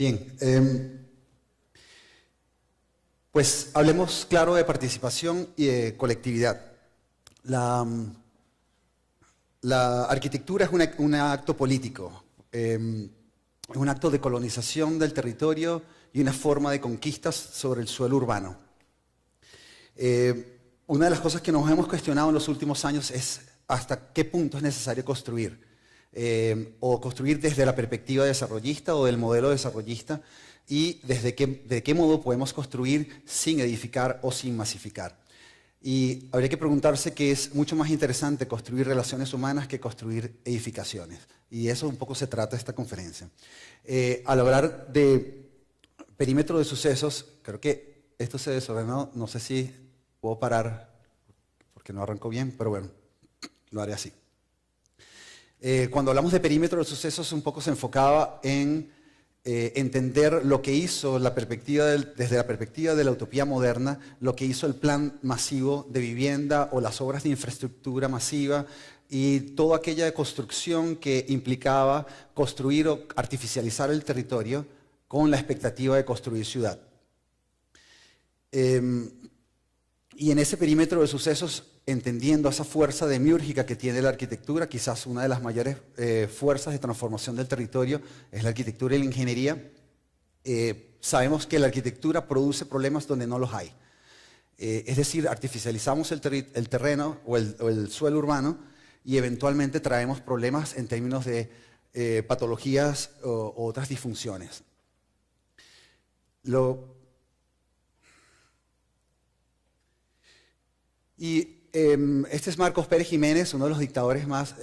Bien, pues hablemos, claro, de participación y de colectividad. La arquitectura es un acto político, es un acto de colonización del territorio y una forma de conquistas sobre el suelo urbano. Una de las cosas que nos hemos cuestionado en los últimos años es hasta qué punto es necesario construir. O construir desde la perspectiva desarrollista o del modelo desarrollista y de qué modo podemos construir sin edificar o sin masificar. Y habría que preguntarse que es mucho más interesante construir relaciones humanas que construir edificaciones. Y eso un poco se trata esta conferencia. Al hablar de perímetro de sucesos, creo que esto se desordenó, no sé si puedo parar porque no arrancó bien, pero bueno, lo haré así. Cuando hablamos de perímetro de sucesos, un poco se enfocaba en entender lo que hizo desde la perspectiva de la utopía moderna, lo que hizo el plan masivo de vivienda o las obras de infraestructura masiva y toda aquella construcción que implicaba construir o artificializar el territorio con la expectativa de construir ciudad. Y en ese perímetro de sucesos, entendiendo esa fuerza demiúrgica que tiene la arquitectura, quizás una de las mayores fuerzas de transformación del territorio es la arquitectura y la ingeniería. Sabemos que la arquitectura produce problemas donde no los hay. Es decir, artificializamos el terreno o el suelo urbano y eventualmente traemos problemas en términos de patologías o otras disfunciones. Este es Marcos Pérez Jiménez, uno de los dictadores más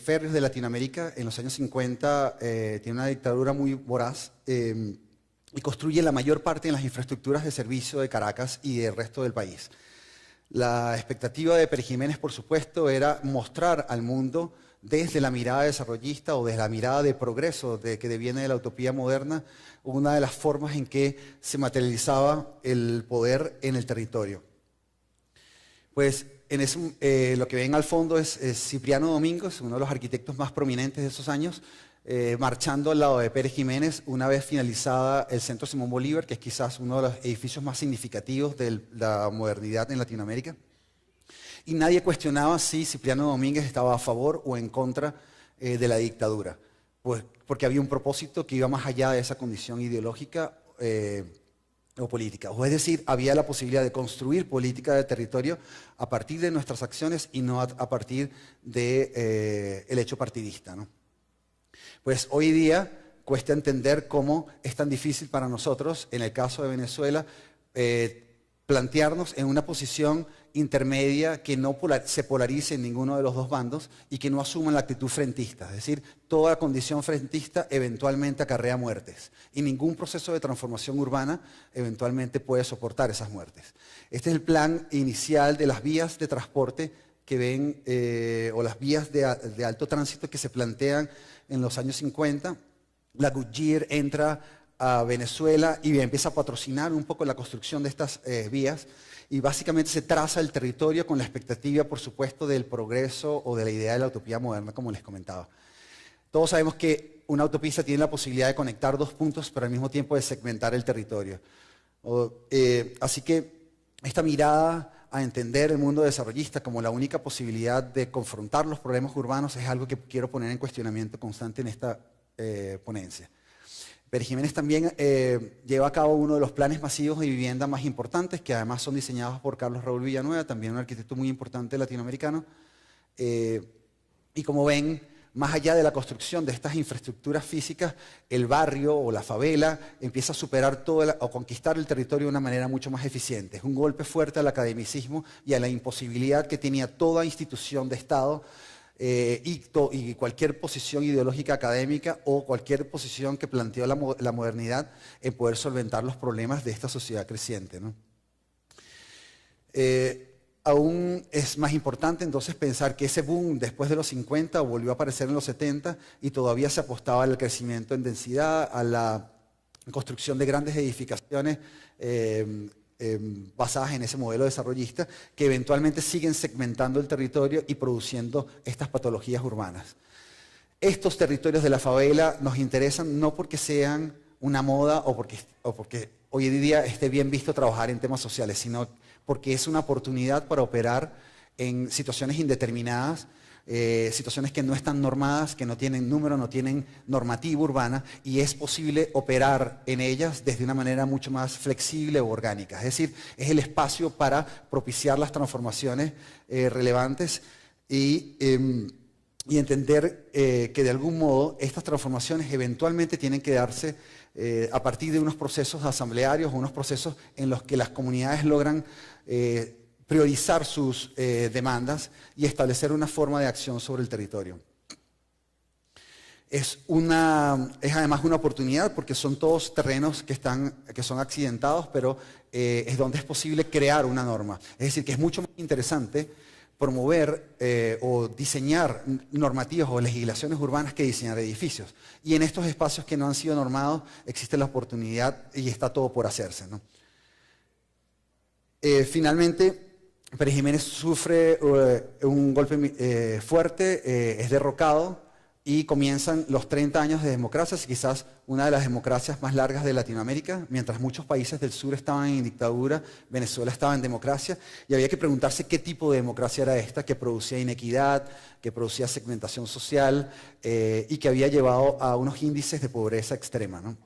férreos de Latinoamérica. En los años 50 tiene una dictadura muy voraz y construye la mayor parte de las infraestructuras de servicio de Caracas y del resto del país. La expectativa de Pérez Jiménez, por supuesto, era mostrar al mundo desde la mirada desarrollista o desde la mirada de progreso que deviene de la utopía moderna, una de las formas en que se materializaba el poder en el territorio. Pues lo que ven al fondo es Cipriano Domínguez, uno de los arquitectos más prominentes de esos años, marchando al lado de Pérez Jiménez una vez finalizada el Centro Simón Bolívar, que es quizás uno de los edificios más significativos de la modernidad en Latinoamérica. Y nadie cuestionaba si Cipriano Domínguez estaba a favor o en contra de la dictadura, pues porque había un propósito que iba más allá de esa condición ideológica o política. O es decir, había la posibilidad de construir política de territorio a partir de nuestras acciones y no a partir del hecho partidista, ¿no? Pues hoy día cuesta entender cómo es tan difícil para nosotros, en el caso de Venezuela, plantearnos en una posición intermedia que no se polarice en ninguno de los dos bandos y que no asuma la actitud frentista. Es decir, toda condición frentista eventualmente acarrea muertes y ningún proceso de transformación urbana eventualmente puede soportar esas muertes. Este es el plan inicial de las vías de transporte que ven, o las vías de alto tránsito que se plantean en los años 50. La Goodyear entra a Venezuela y empieza a patrocinar un poco la construcción de estas vías y básicamente se traza el territorio con la expectativa, por supuesto, del progreso o de la idea de la utopía moderna, como les comentaba. Todos sabemos que una autopista tiene la posibilidad de conectar dos puntos, pero al mismo tiempo de segmentar el territorio. Así que esta mirada a entender el mundo desarrollista como la única posibilidad de confrontar los problemas urbanos es algo que quiero poner en cuestionamiento constante en esta ponencia. Pérez Jiménez también lleva a cabo uno de los planes masivos de vivienda más importantes, que además son diseñados por Carlos Raúl Villanueva, también un arquitecto muy importante latinoamericano. Y como ven, más allá de la construcción de estas infraestructuras físicas, el barrio o la favela empieza a superar o conquistar el territorio de una manera mucho más eficiente. Es un golpe fuerte al academicismo y a la imposibilidad que tenía toda institución de Estado y cualquier posición ideológica académica o cualquier posición que planteó la modernidad en poder solventar los problemas de esta sociedad creciente, ¿no? Aún es más importante entonces pensar que ese boom después de los 50 volvió a aparecer en los 70 y todavía se apostaba al crecimiento en densidad, a la construcción de grandes edificaciones basadas en ese modelo desarrollista que eventualmente siguen segmentando el territorio y produciendo estas patologías urbanas. Estos territorios de la favela nos interesan no porque sean una moda o porque hoy en día esté bien visto trabajar en temas sociales, sino porque es una oportunidad para operar en situaciones indeterminadas, situaciones que no están normadas, que no tienen número, no tienen normativa urbana, y es posible operar en ellas desde una manera mucho más flexible o orgánica. Es decir, es el espacio para propiciar las transformaciones relevantes y entender que de algún modo estas transformaciones eventualmente tienen que darse a partir de unos procesos asamblearios o unos procesos en los que las comunidades logran priorizar sus demandas y establecer una forma de acción sobre el territorio. Es además una oportunidad porque son todos terrenos que son accidentados, pero es donde es posible crear una norma. Es decir, que es mucho más interesante promover o diseñar normativas o legislaciones urbanas que diseñar edificios. Y en estos espacios que no han sido normados existe la oportunidad y está todo por hacerse, ¿no? Finalmente, Pérez Jiménez sufre un golpe fuerte, es derrocado y comienzan los 30 años de democracia, quizás una de las democracias más largas de Latinoamérica. Mientras muchos países del sur estaban en dictadura, Venezuela estaba en democracia y había que preguntarse qué tipo de democracia era esta, que producía inequidad, que producía segmentación social y que había llevado a unos índices de pobreza extrema, ¿no?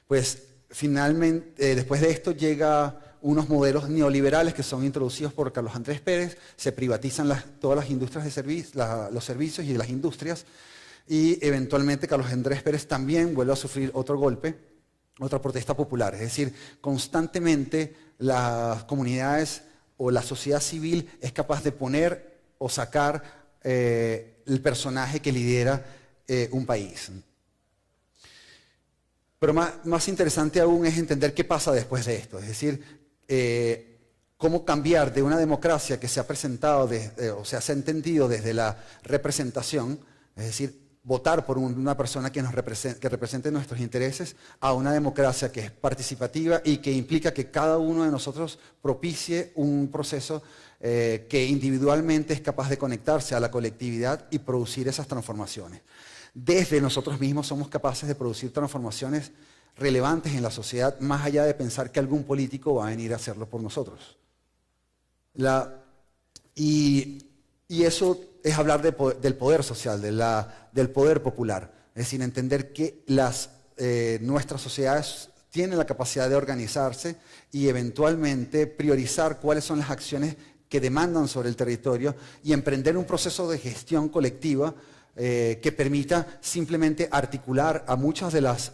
Pues finalmente, después de esto llega unos modelos neoliberales que son introducidos por Carlos Andrés Pérez, se privatizan todas las industrias de los servicios y las industrias, y eventualmente Carlos Andrés Pérez también vuelve a sufrir otro golpe, otra protesta popular. Es decir, constantemente las comunidades o la sociedad civil es capaz de poner o sacar el personaje que lidera un país. Pero más interesante aún es entender qué pasa después de esto, es decir, cómo cambiar de una democracia que se ha presentado o sea, se ha entendido desde la representación, es decir, votar por una persona que represente nuestros intereses, a una democracia que es participativa y que implica que cada uno de nosotros propicie un proceso que individualmente es capaz de conectarse a la colectividad y producir esas transformaciones. Desde nosotros mismos somos capaces de producir transformaciones relevantes en la sociedad, más allá de pensar que algún político va a venir a hacerlo por nosotros. Y eso es hablar del poder social, del poder popular. Es decir, entender que nuestras sociedades tienen la capacidad de organizarse y eventualmente priorizar cuáles son las acciones que demandan sobre el territorio y emprender un proceso de gestión colectiva que permita simplemente articular a muchas de las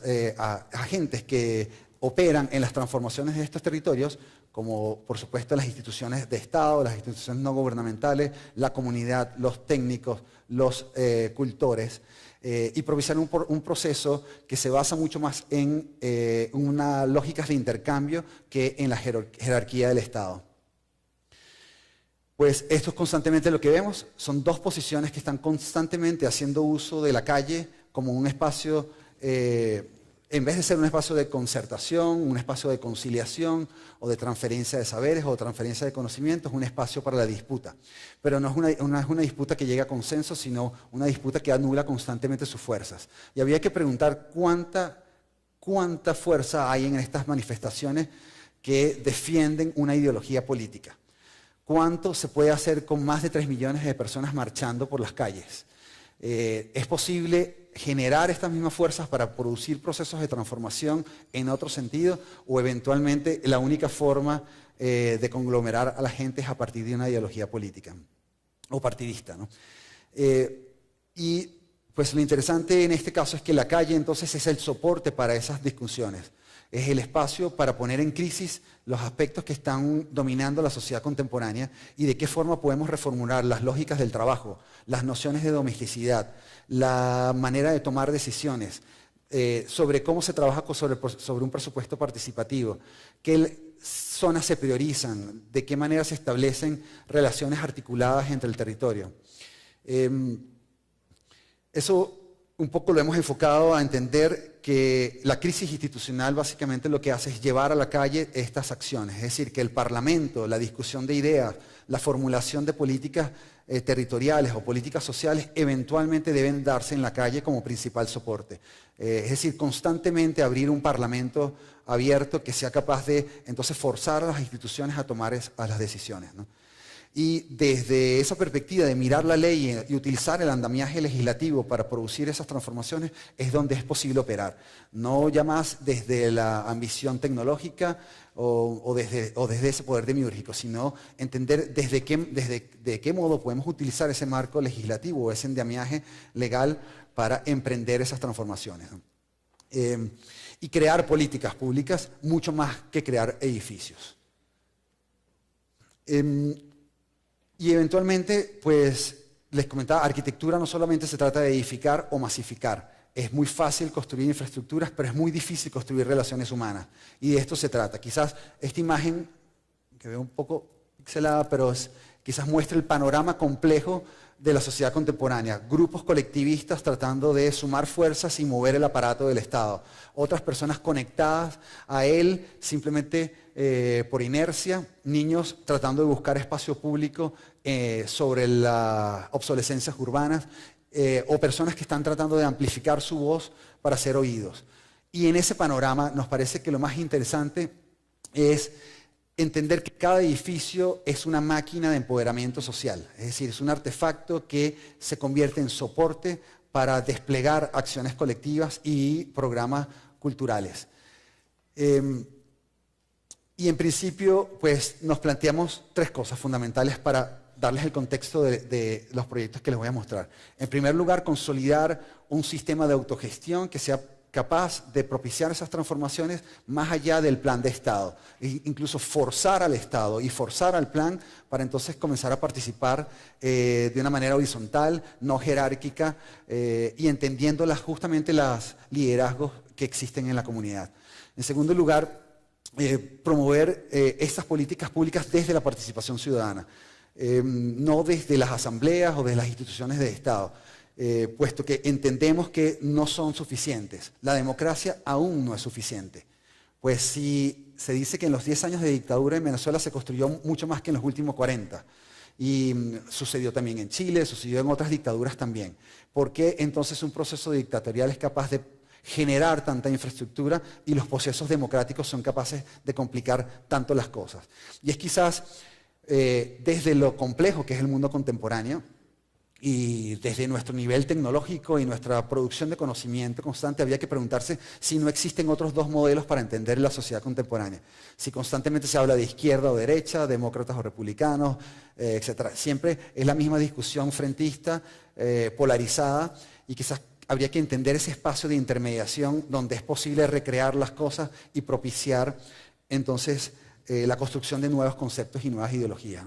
agentes que operan en las transformaciones de estos territorios, como por supuesto las instituciones de Estado, las instituciones no gubernamentales, la comunidad, los técnicos, los cultores, y improvisar un proceso que se basa mucho más en unas lógicas de intercambio que en la jerarquía del Estado. Pues esto es constantemente lo que vemos, son dos posiciones que están constantemente haciendo uso de la calle como un espacio, en vez de ser un espacio de concertación, un espacio de conciliación o de transferencia de saberes o de transferencia de conocimientos, un espacio para la disputa. Pero no es una disputa que llegue a consenso, sino una disputa que anula constantemente sus fuerzas. Y había que preguntar cuánta fuerza hay en estas manifestaciones que defienden una ideología política. ¿Cuánto se puede hacer con más de 3 millones de personas marchando por las calles? ¿Es posible generar estas mismas fuerzas para producir procesos de transformación en otro sentido? ¿O eventualmente la única forma de conglomerar a la gente es a partir de una ideología política o partidista, ¿no? Y pues lo interesante en este caso es que la calle entonces es el soporte para esas discusiones. Es el espacio para poner en crisis los aspectos que están dominando la sociedad contemporánea y de qué forma podemos reformular las lógicas del trabajo, las nociones de domesticidad, la manera de tomar decisiones, sobre cómo se trabaja sobre un presupuesto participativo, qué zonas se priorizan, de qué manera se establecen relaciones articuladas entre el territorio. Eso un poco lo hemos enfocado a entender que la crisis institucional básicamente lo que hace es llevar a la calle estas acciones, es decir, que el Parlamento, la discusión de ideas, la formulación de políticas territoriales o políticas sociales eventualmente deben darse en la calle como principal soporte. Es decir, constantemente abrir un Parlamento abierto que sea capaz de entonces forzar a las instituciones a tomar a las decisiones, ¿no? Y desde esa perspectiva de mirar la ley y utilizar el andamiaje legislativo para producir esas transformaciones es donde es posible operar. No ya más desde la ambición tecnológica o desde ese poder demiúrgico, sino entender de qué modo podemos utilizar ese marco legislativo o ese andamiaje legal para emprender esas transformaciones, ¿no? Y crear políticas públicas mucho más que crear edificios. Y eventualmente, pues, les comentaba, arquitectura no solamente se trata de edificar o masificar. Es muy fácil construir infraestructuras, pero es muy difícil construir relaciones humanas. Y de esto se trata. Quizás esta imagen, que veo un poco pixelada, pero quizás muestra el panorama complejo de la sociedad contemporánea. Grupos colectivistas tratando de sumar fuerzas y mover el aparato del Estado. Otras personas conectadas a él simplemente por inercia. Niños tratando de buscar espacio público sobre las obsolescencias urbanas. O personas que están tratando de amplificar su voz para ser oídos. Y en ese panorama nos parece que lo más interesante es entender que cada edificio es una máquina de empoderamiento social, es decir, es un artefacto que se convierte en soporte para desplegar acciones colectivas y programas culturales. Y en principio, pues nos planteamos tres cosas fundamentales para darles el contexto de los proyectos que les voy a mostrar. En primer lugar, consolidar un sistema de autogestión que sea capaz de propiciar esas transformaciones más allá del plan de Estado. E incluso forzar al Estado y forzar al plan para entonces comenzar a participar de una manera horizontal, no jerárquica, y entendiendo justamente los liderazgos que existen en la comunidad. En segundo lugar, promover estas políticas públicas desde la participación ciudadana, no desde las asambleas o desde las instituciones de Estado. Puesto que entendemos que no son suficientes. La democracia aún no es suficiente. Pues si se dice que en los 10 años de dictadura en Venezuela se construyó mucho más que en los últimos 40. Y sucedió también en Chile, sucedió en otras dictaduras también. ¿Por qué entonces un proceso dictatorial es capaz de generar tanta infraestructura y los procesos democráticos son capaces de complicar tanto las cosas? Y es quizás desde lo complejo que es el mundo contemporáneo, y desde nuestro nivel tecnológico y nuestra producción de conocimiento constante, había que preguntarse si no existen otros dos modelos para entender la sociedad contemporánea. Si constantemente se habla de izquierda o derecha, demócratas o republicanos, etc. Siempre es la misma discusión frentista, polarizada, y quizás habría que entender ese espacio de intermediación donde es posible recrear las cosas y propiciar entonces la construcción de nuevos conceptos y nuevas ideologías.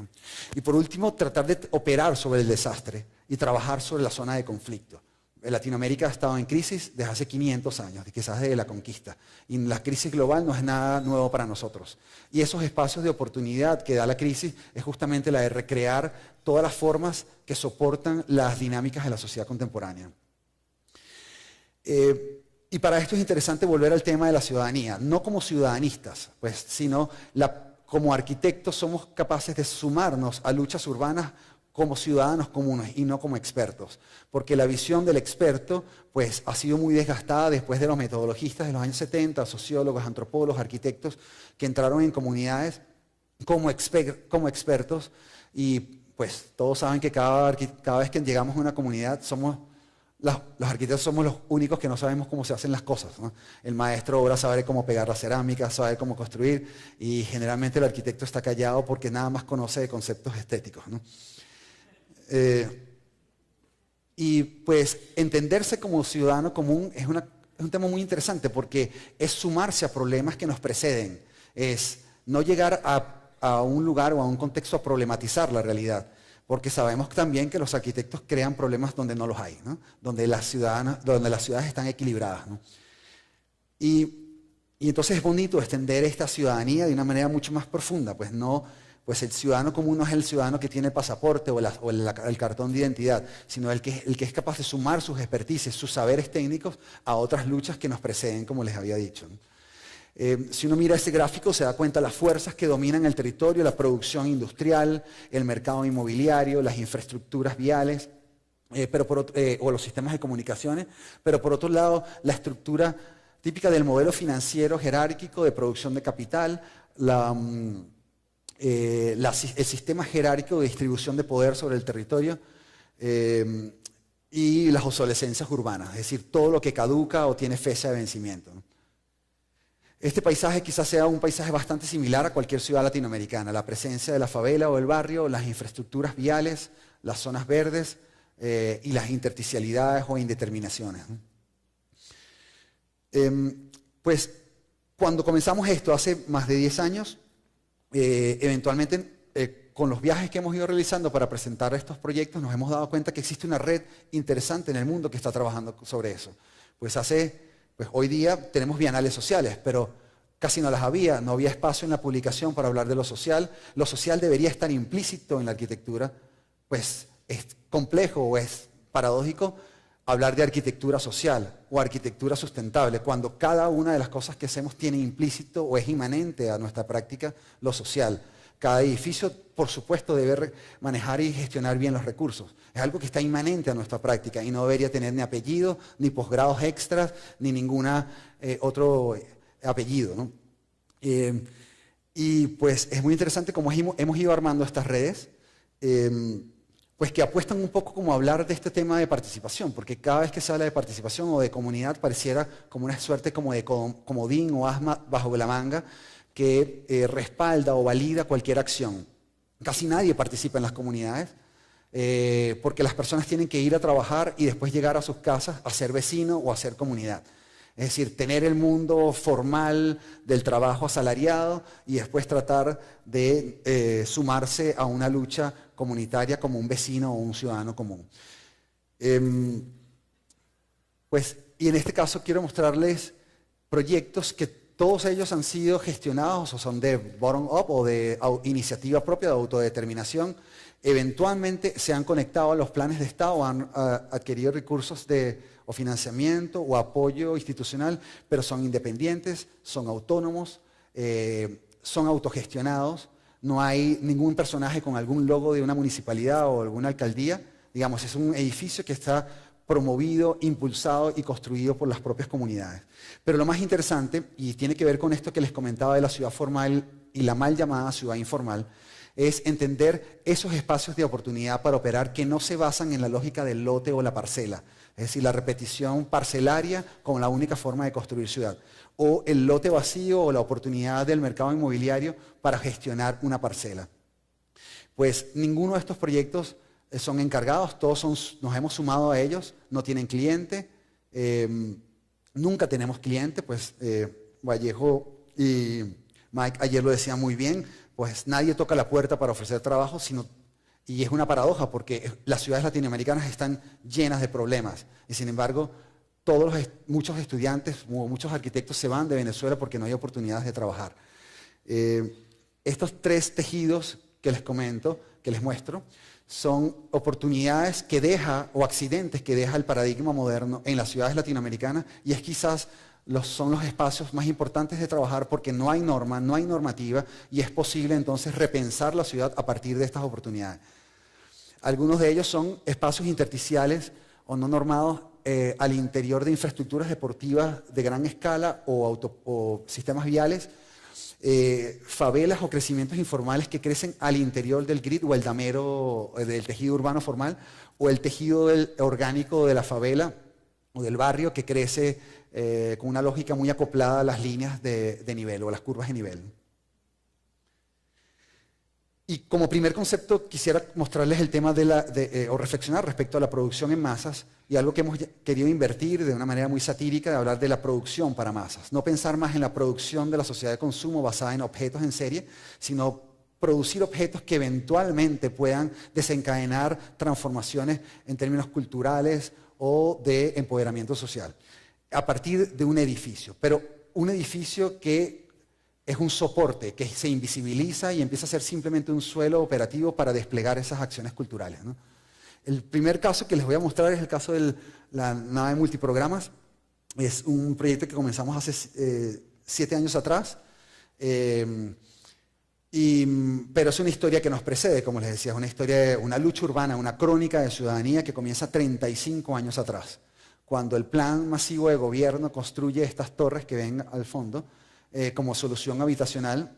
Y por último, tratar de operar sobre el desastre y trabajar sobre la zona de conflicto. Latinoamérica ha estado en crisis desde hace 500 años, quizás desde la conquista. Y la crisis global no es nada nuevo para nosotros. Y esos espacios de oportunidad que da la crisis es justamente la de recrear todas las formas que soportan las dinámicas de la sociedad contemporánea. Y para esto es interesante volver al tema de la ciudadanía, no como ciudadanistas, pues, sino como arquitectos somos capaces de sumarnos a luchas urbanas como ciudadanos comunes y no como expertos, porque la visión del experto pues, ha sido muy desgastada después de los metodologistas de los años 70, sociólogos, antropólogos, arquitectos, que entraron en comunidades como expertos y pues todos saben que cada vez que llegamos a una comunidad los arquitectos somos los únicos que no sabemos cómo se hacen las cosas, ¿no? El maestro de obra sabe cómo pegar la cerámica, sabe cómo construir, y generalmente el arquitecto está callado porque nada más conoce de conceptos estéticos, ¿no? Y pues entenderse como ciudadano común es un tema muy interesante porque es sumarse a problemas que nos preceden, es no llegar a un lugar o a un contexto a problematizar la realidad. Porque sabemos también que los arquitectos crean problemas donde no los hay, ¿no? Donde las ciudades están equilibradas, ¿no? Y entonces es bonito extender esta ciudadanía de una manera mucho más profunda, pues no Pues el ciudadano común no es el ciudadano que tiene el pasaporte o el cartón de identidad, sino el que es capaz de sumar sus expertices, sus saberes técnicos a otras luchas que nos preceden, como les había dicho, ¿no? Si uno mira este gráfico se da cuenta de las fuerzas que dominan el territorio, la producción industrial, el mercado inmobiliario, las infraestructuras viales, o los sistemas de comunicaciones, pero por otro lado la estructura típica del modelo financiero jerárquico de producción de capital, el sistema jerárquico de distribución de poder sobre el territorio y las obsolescencias urbanas, es decir, todo lo que caduca o tiene fecha de vencimiento, ¿no? Este paisaje quizás sea un paisaje bastante similar a cualquier ciudad latinoamericana, la presencia de la favela o el barrio, las infraestructuras viales, las zonas verdes y las intersticialidades o indeterminaciones, ¿no? Pues cuando comenzamos esto hace más de 10 años, eventualmente con los viajes que hemos ido realizando para presentar estos proyectos nos hemos dado cuenta que existe una red interesante en el mundo que está trabajando sobre eso. Pues hoy día tenemos bienales sociales, pero casi no las había, no había espacio en la publicación para hablar de lo social. Lo social debería estar implícito en la arquitectura, pues es complejo o es paradójico hablar de arquitectura social o arquitectura sustentable, cuando cada una de las cosas que hacemos tiene implícito o es inmanente a nuestra práctica lo social. Cada edificio, por supuesto, debe manejar y gestionar bien los recursos. Es algo que está inmanente a nuestra práctica y no debería tener ni apellido, ni posgrados extras, ni ninguna otro apellido, ¿no? Y pues es muy interesante cómo hemos ido armando estas redes, pues que apuestan un poco como a hablar de este tema de participación, porque cada vez que se habla de participación o de comunidad pareciera como una suerte como de comodín o asma bajo la manga que respalda o valida cualquier acción. Casi nadie participa en las comunidades porque las personas tienen que ir a trabajar y después llegar a sus casas a ser vecino o a ser comunidad. Es decir, tener el mundo formal del trabajo asalariado y después tratar de sumarse a una lucha comunitaria como un vecino o un ciudadano común. Y en este caso quiero mostrarles proyectos que todos ellos han sido gestionados o son de bottom-up o de iniciativa propia de autodeterminación. Eventualmente se han conectado a los planes de Estado o han adquirido recursos o financiamiento o apoyo institucional, pero son independientes, son autónomos, son autogestionados. No hay ningún personaje con algún logo de una municipalidad o alguna alcaldía. Digamos, es un edificio que está promovido, impulsado y construido por las propias comunidades. Pero lo más interesante, y tiene que ver con esto que les comentaba de la ciudad formal y la mal llamada ciudad informal, es entender esos espacios de oportunidad para operar que no se basan en la lógica del lote o la parcela, es decir, la repetición parcelaria como la única forma de construir ciudad, o el lote vacío o la oportunidad del mercado inmobiliario para gestionar una parcela. Pues ninguno de estos proyectos son encargados, todos nos hemos sumado a ellos, no tienen cliente, nunca tenemos cliente, pues Vallejo y Mike ayer lo decían muy bien, pues nadie toca la puerta para ofrecer trabajo, y es una paradoja porque las ciudades latinoamericanas están llenas de problemas y sin embargo muchos estudiantes, muchos arquitectos se van de Venezuela porque no hay oportunidades de trabajar. Estos 3 tejidos que les comento, que les muestro, son oportunidades que deja o accidentes que deja el paradigma moderno en las ciudades latinoamericanas y es quizás son los espacios más importantes de trabajar porque no hay norma, no hay normativa y es posible entonces repensar la ciudad a partir de estas oportunidades. Algunos de ellos son espacios intersticiales o no normados al interior de infraestructuras deportivas de gran escala o sistemas viales, favelas o crecimientos informales que crecen al interior del grid o el damero del tejido urbano formal o el tejido orgánico de la favela o del barrio que crece con una lógica muy acoplada a las líneas de nivel o a las curvas de nivel. Y como primer concepto quisiera mostrarles el tema o reflexionar respecto a la producción en masas y algo que hemos querido invertir de una manera muy satírica de hablar de la producción para masas. No pensar más en la producción de la sociedad de consumo basada en objetos en serie, sino producir objetos que eventualmente puedan desencadenar transformaciones en términos culturales o de empoderamiento social a partir de un edificio, pero un edificio que es un soporte que se invisibiliza y empieza a ser simplemente un suelo operativo para desplegar esas acciones culturales, ¿no? El primer caso que les voy a mostrar es el caso de la nave multiprogramas. Es un proyecto que comenzamos hace 7 años atrás, pero es una historia que nos precede, como les decía, es una historia, una lucha urbana, una crónica de ciudadanía que comienza 35 años atrás, cuando el plan masivo de gobierno construye estas torres que ven al fondo como solución habitacional.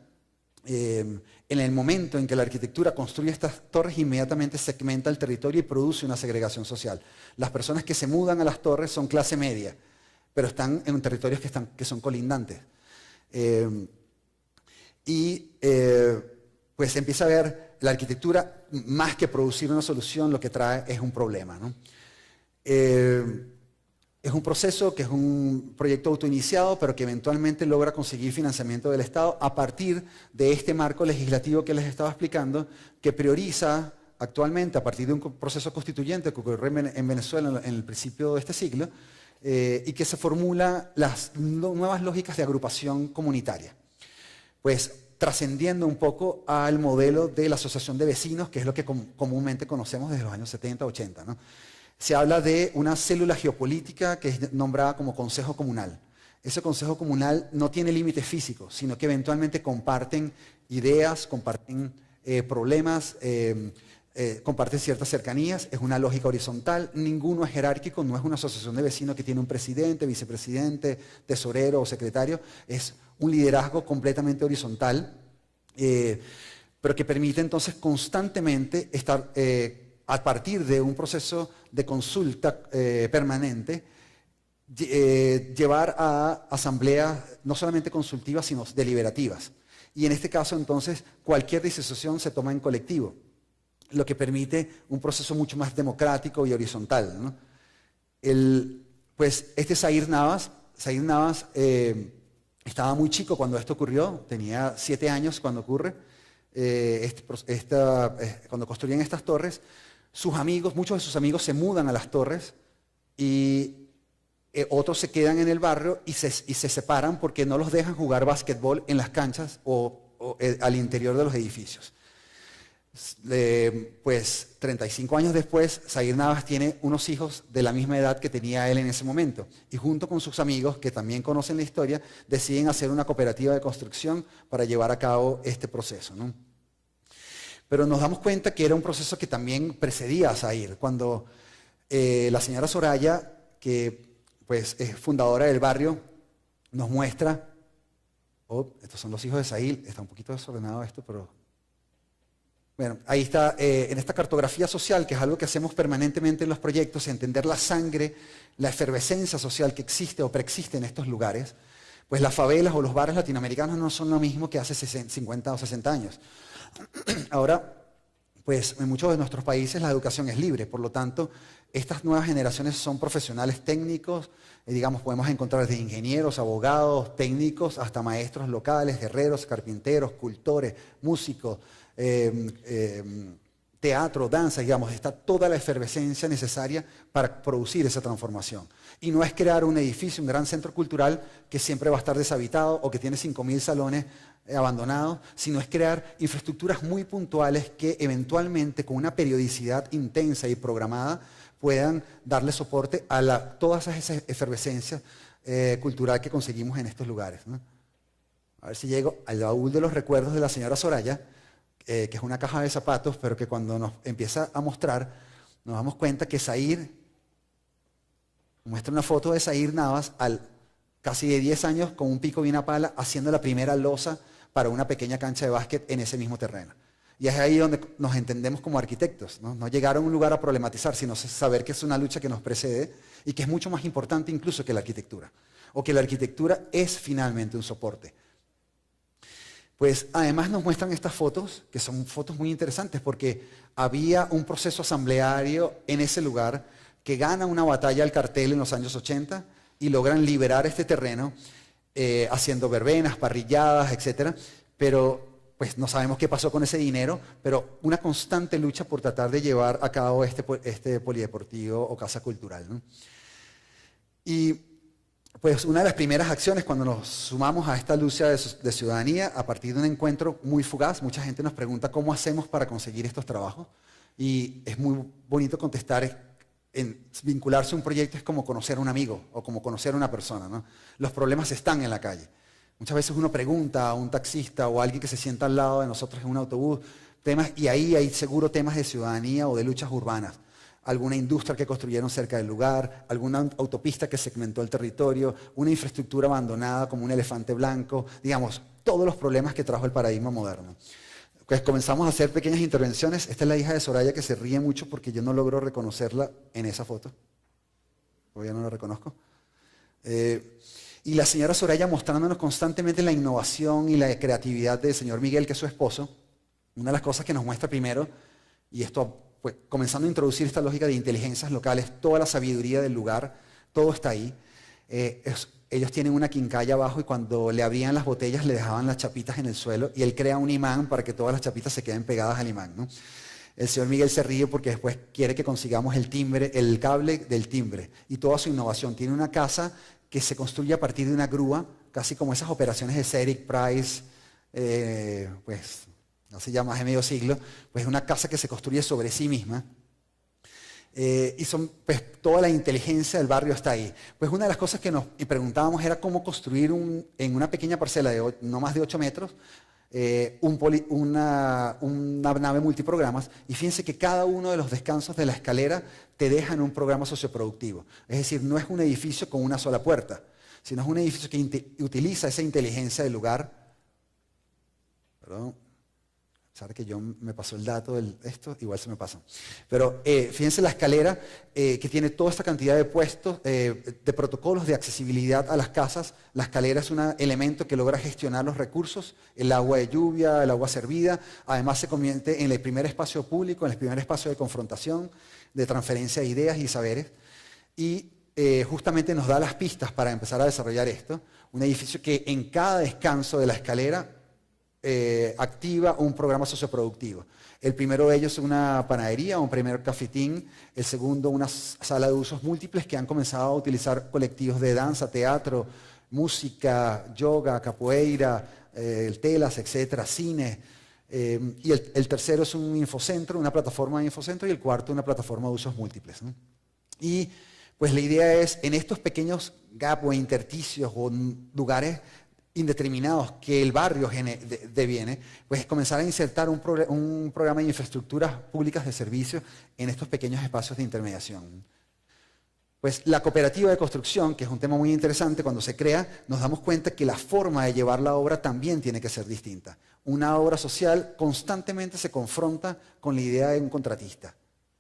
En el momento en que la arquitectura construye estas torres, inmediatamente segmenta el territorio y produce una segregación social. Las personas que se mudan a las torres son clase media, pero están en territorios que son colindantes. Pues empieza a ver la arquitectura, más que producir una solución, lo que trae es un problema, ¿no? Es un proceso que es un proyecto autoiniciado, pero que eventualmente logra conseguir financiamiento del Estado a partir de este marco legislativo que les estaba explicando, que prioriza actualmente, a partir de un proceso constituyente que ocurrió en Venezuela en el principio de este siglo, y que se formula las nuevas lógicas de agrupación comunitaria. Pues trascendiendo un poco al modelo de la asociación de vecinos, que es lo que comúnmente conocemos desde los años 70, 80, ¿no? Se habla de una célula geopolítica que es nombrada como Consejo Comunal. Ese Consejo Comunal no tiene límites físicos, sino que eventualmente comparten ideas, comparten problemas, comparten ciertas cercanías. Es una lógica horizontal, ninguno es jerárquico, no es una asociación de vecinos que tiene un presidente, vicepresidente, tesorero o secretario. Es un liderazgo completamente horizontal, pero que permite entonces constantemente estar a partir de un proceso de consulta permanente, llevar a asambleas no solamente consultivas, sino deliberativas. Y en este caso, entonces, cualquier decisión se toma en colectivo, lo que permite un proceso mucho más democrático y horizontal, ¿no? Pues Zair Navas estaba muy chico cuando esto ocurrió, tenía 7 años cuando ocurre, cuando construyen estas torres. Muchos de sus amigos se mudan a las torres y otros se quedan en el barrio y se separan porque no los dejan jugar básquetbol en las canchas o al interior de los edificios. Pues 35 años después, Zair Navas tiene unos hijos de la misma edad que tenía él en ese momento. Y junto con sus amigos, que también conocen la historia, deciden hacer una cooperativa de construcción para llevar a cabo este proceso, ¿no? Pero nos damos cuenta que era un proceso que también precedía a Zair. Cuando la señora Soraya, que pues, es fundadora del barrio, nos muestra, estos son los hijos de Zair, está un poquito desordenado esto, pero bueno, ahí está, en esta cartografía social, que es algo que hacemos permanentemente en los proyectos, entender la sangre, la efervescencia social que existe o preexiste en estos lugares, pues las favelas o los barrios latinoamericanos no son lo mismo que hace 50 o 60 años. Ahora, pues en muchos de nuestros países la educación es libre, por lo tanto, estas nuevas generaciones son profesionales técnicos, digamos, podemos encontrar desde ingenieros, abogados, técnicos, hasta maestros locales, herreros, carpinteros, cultores, músicos, teatro, danza, digamos, está toda la efervescencia necesaria para producir esa transformación. Y no es crear un edificio, un gran centro cultural que siempre va a estar deshabitado o que tiene 5.000 salones abandonados, sino es crear infraestructuras muy puntuales que eventualmente, con una periodicidad intensa y programada, puedan darle soporte a todas esas efervescencias cultural que conseguimos en estos lugares, ¿no? A ver si llego al baúl de los recuerdos de la señora Soraya, que es una caja de zapatos, pero que cuando nos empieza a mostrar, nos damos cuenta que Zair muestra una foto de Zair Navas casi de 10 años con un pico y una pala haciendo la primera losa para una pequeña cancha de básquet en ese mismo terreno. Y es ahí donde nos entendemos como arquitectos, ¿no? No llegar a un lugar a problematizar, sino saber que es una lucha que nos precede y que es mucho más importante incluso que la arquitectura, o que la arquitectura es finalmente un soporte. Pues además nos muestran estas fotos, que son fotos muy interesantes porque había un proceso asambleario en ese lugar que gana una batalla al cartel en los años 80 y logran liberar este terreno haciendo verbenas, parrilladas, etc. Pero pues no sabemos qué pasó con ese dinero, pero una constante lucha por tratar de llevar a cabo este polideportivo o casa cultural, ¿no? Y pues una de las primeras acciones cuando nos sumamos a esta lucha de ciudadanía, a partir de un encuentro muy fugaz, mucha gente nos pregunta cómo hacemos para conseguir estos trabajos. Y es muy bonito contestar en vincularse a un proyecto es como conocer a un amigo o como conocer a una persona, ¿no? Los problemas están en la calle. Muchas veces uno pregunta a un taxista o a alguien que se sienta al lado de nosotros en un autobús, temas, y ahí hay seguro temas de ciudadanía o de luchas urbanas. Alguna industria que construyeron cerca del lugar, alguna autopista que segmentó el territorio, una infraestructura abandonada como un elefante blanco, digamos, todos los problemas que trajo el paradigma moderno. Pues comenzamos a hacer pequeñas intervenciones. Esta es la hija de Soraya que se ríe mucho porque yo no logro reconocerla en esa foto. Todavía no la reconozco. Y la señora Soraya mostrándonos constantemente la innovación y la creatividad del señor Miguel, que es su esposo. Una de las cosas que nos muestra primero, y esto pues, comenzando a introducir esta lógica de inteligencias locales, toda la sabiduría del lugar, todo está ahí. Ellos tienen una quincalla abajo y cuando le abrían las botellas le dejaban las chapitas en el suelo y él crea un imán para que todas las chapitas se queden pegadas al imán, ¿no? El señor Miguel se ríe porque después quiere que consigamos el timbre, el cable del timbre y toda su innovación. Tiene una casa que se construye a partir de una grúa, casi como esas operaciones de Cedric Price, pues hace ya más de medio siglo, pues una casa que se construye sobre sí misma. Y pues, toda la inteligencia del barrio está ahí. Pues una de las cosas que nos preguntábamos era cómo construir en una pequeña parcela de no más de 8 metros una nave multiprogramas. Y fíjense que cada uno de los descansos de la escalera te dejan un programa socioproductivo. Es decir, no es un edificio con una sola puerta, sino es un edificio que utiliza esa inteligencia del lugar. Perdón. Sabe que yo me pasó el dato de esto, igual se me pasa. Pero fíjense la escalera que tiene toda esta cantidad de puestos, de protocolos de accesibilidad a las casas. La escalera es un elemento que logra gestionar los recursos, el agua de lluvia, el agua servida. Además se convierte en el primer espacio público, en el primer espacio de confrontación, de transferencia de ideas y saberes. Y justamente nos da las pistas para empezar a desarrollar esto. Un edificio que en cada descanso de la escalera activa un programa socioproductivo. El primero de ellos es una panadería, un primer cafetín. El segundo, una sala de usos múltiples que han comenzado a utilizar colectivos de danza, teatro, música, yoga, capoeira, telas, etcétera, cine. Y el tercero es un infocentro, una plataforma de infocentro, y el cuarto una plataforma de usos múltiples, ¿no? Y pues la idea es, en estos pequeños gaps o intersticios o lugares indeterminados que el barrio deviene, pues comenzar a insertar un programa de infraestructuras públicas de servicio en estos pequeños espacios de intermediación. Pues la cooperativa de construcción, que es un tema muy interesante, cuando se crea, nos damos cuenta que la forma de llevar la obra también tiene que ser distinta. Una obra social constantemente se confronta con la idea de un contratista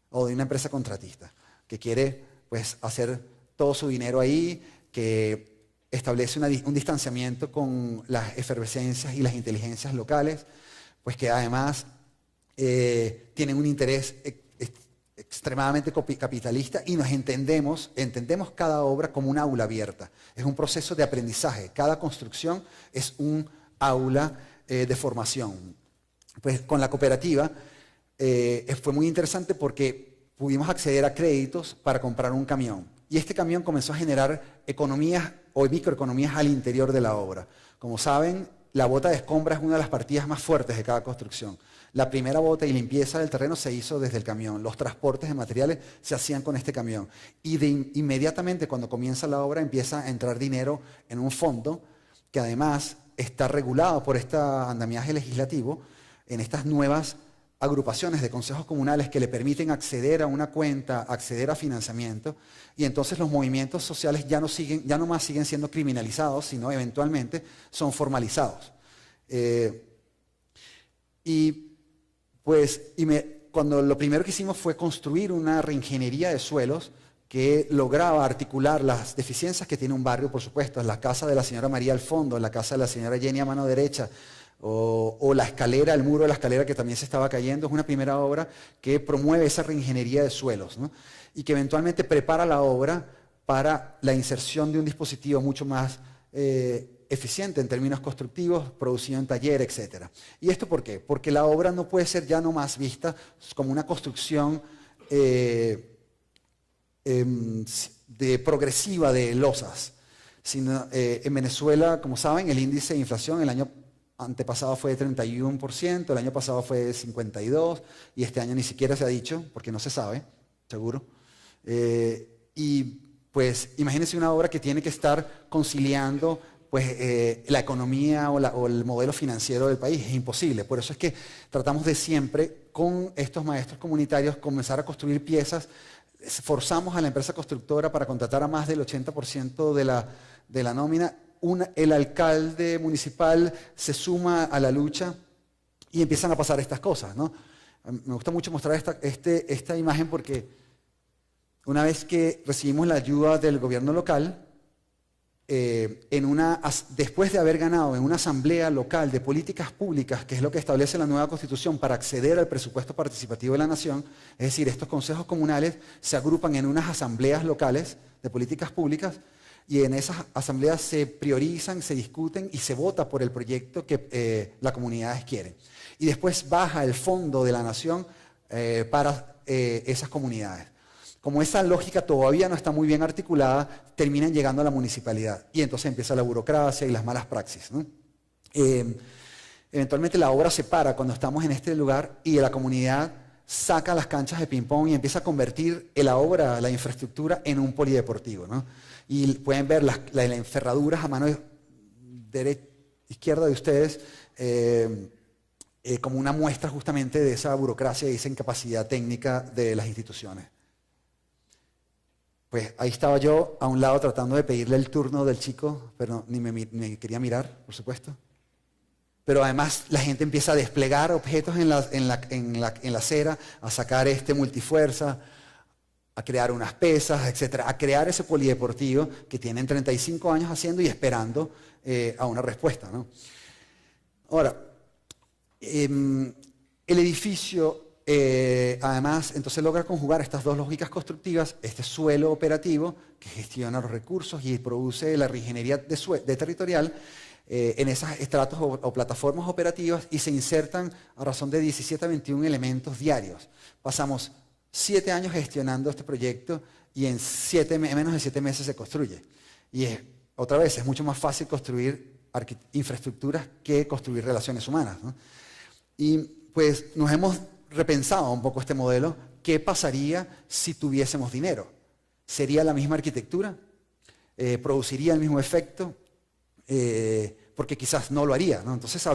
o de una empresa contratista que quiere pues, hacer todo su dinero ahí, que establece un distanciamiento con las efervescencias y las inteligencias locales, pues que además tienen un interés extremadamente capitalista y entendemos cada obra como un aula abierta. Es un proceso de aprendizaje. Cada construcción es un aula de formación. Pues con la cooperativa fue muy interesante porque pudimos acceder a créditos para comprar un camión. Y este camión comenzó a generar economías o microeconomías al interior de la obra. Como saben, la bota de escombra es una de las partidas más fuertes de cada construcción. La primera bota y limpieza del terreno se hizo desde el camión. Los transportes de materiales se hacían con este camión. Y inmediatamente cuando comienza la obra empieza a entrar dinero en un fondo que además está regulado por este andamiaje legislativo en estas nuevas agrupaciones de consejos comunales que le permiten acceder a una cuenta, acceder a financiamiento, y entonces los movimientos sociales ya no más siguen siendo criminalizados, sino eventualmente son formalizados. Cuando lo primero que hicimos fue construir una reingeniería de suelos que lograba articular las deficiencias que tiene un barrio, por supuesto, en la casa de la señora María al fondo, en la casa de la señora Jenny a mano derecha, o la escalera, el muro de la escalera que también se estaba cayendo. Es una primera obra que promueve esa reingeniería de suelos, ¿no? Y que eventualmente prepara la obra para la inserción de un dispositivo mucho más eficiente en términos constructivos, producido en taller, etc. ¿Y esto por qué? Porque la obra no puede ser ya no más vista como una construcción progresiva de losas, En Venezuela, como saben, el índice de inflación el año antepasado fue de 31%, el año pasado fue de 52%, y este año ni siquiera se ha dicho, porque no se sabe, seguro. Y pues imagínense una obra que tiene que estar conciliando pues, la economía o el modelo financiero del país. Es imposible. Por eso es que tratamos de siempre, con estos maestros comunitarios, comenzar a construir piezas. Forzamos a la empresa constructora para contratar a más del 80% de la nómina. El alcalde municipal se suma a la lucha y empiezan a pasar estas cosas, ¿no? Me gusta mucho mostrar esta imagen porque una vez que recibimos la ayuda del gobierno local, después de haber ganado en una asamblea local de políticas públicas, que es lo que establece la nueva Constitución para acceder al presupuesto participativo de la nación, es decir, estos consejos comunales se agrupan en unas asambleas locales de políticas públicas y en esas asambleas se priorizan, se discuten y se vota por el proyecto que las comunidades quieren. Y después baja el fondo de la nación para esas comunidades. Como esa lógica todavía no está muy bien articulada, terminan llegando a la municipalidad y entonces empieza la burocracia y las malas praxis, ¿no? Eventualmente la obra se para cuando estamos en este lugar y la comunidad saca las canchas de ping-pong y empieza a convertir la obra, la infraestructura, en un polideportivo, ¿no? Y pueden ver las enferraduras a mano izquierda de ustedes como una muestra justamente de esa burocracia y esa incapacidad técnica de las instituciones. Pues ahí estaba yo a un lado tratando de pedirle el turno del chico, pero ni me quería mirar, por supuesto. Pero además la gente empieza a desplegar objetos en la acera, a sacar multifuerza, a crear unas pesas, etcétera, a crear ese polideportivo que tienen 35 años haciendo y esperando a una respuesta, ¿no? Ahora, el edificio además, entonces logra conjugar estas dos lógicas constructivas, este suelo operativo que gestiona los recursos y produce la reingeniería de territorial en esas estratos o plataformas operativas y se insertan a razón de 17 a 21 elementos diarios. Pasamos 7 años gestionando este proyecto y en menos de 7 meses se construye. Y otra vez, es mucho más fácil construir infraestructuras que construir relaciones humanas, ¿no? Y pues nos hemos repensado un poco este modelo. ¿Qué pasaría si tuviésemos dinero? ¿Sería la misma arquitectura? ¿Produciría el mismo efecto? Porque quizás no lo haría, ¿no? Entonces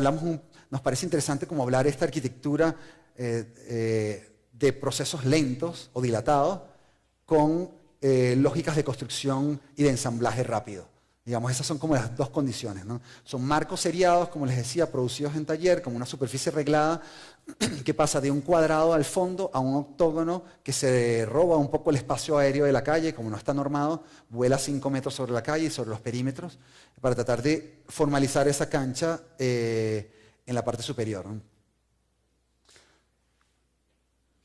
nos parece interesante como hablar de esta arquitectura de procesos lentos o dilatados con lógicas de construcción y de ensamblaje rápido. Digamos, esas son como las dos condiciones, ¿no? Son marcos seriados, como les decía, producidos en taller, como una superficie reglada, que pasa de un cuadrado al fondo a un octógono que se roba un poco el espacio aéreo de la calle, como no está normado, vuela 5 metros sobre la calle y sobre los perímetros, para tratar de formalizar esa cancha en la parte superior, ¿no?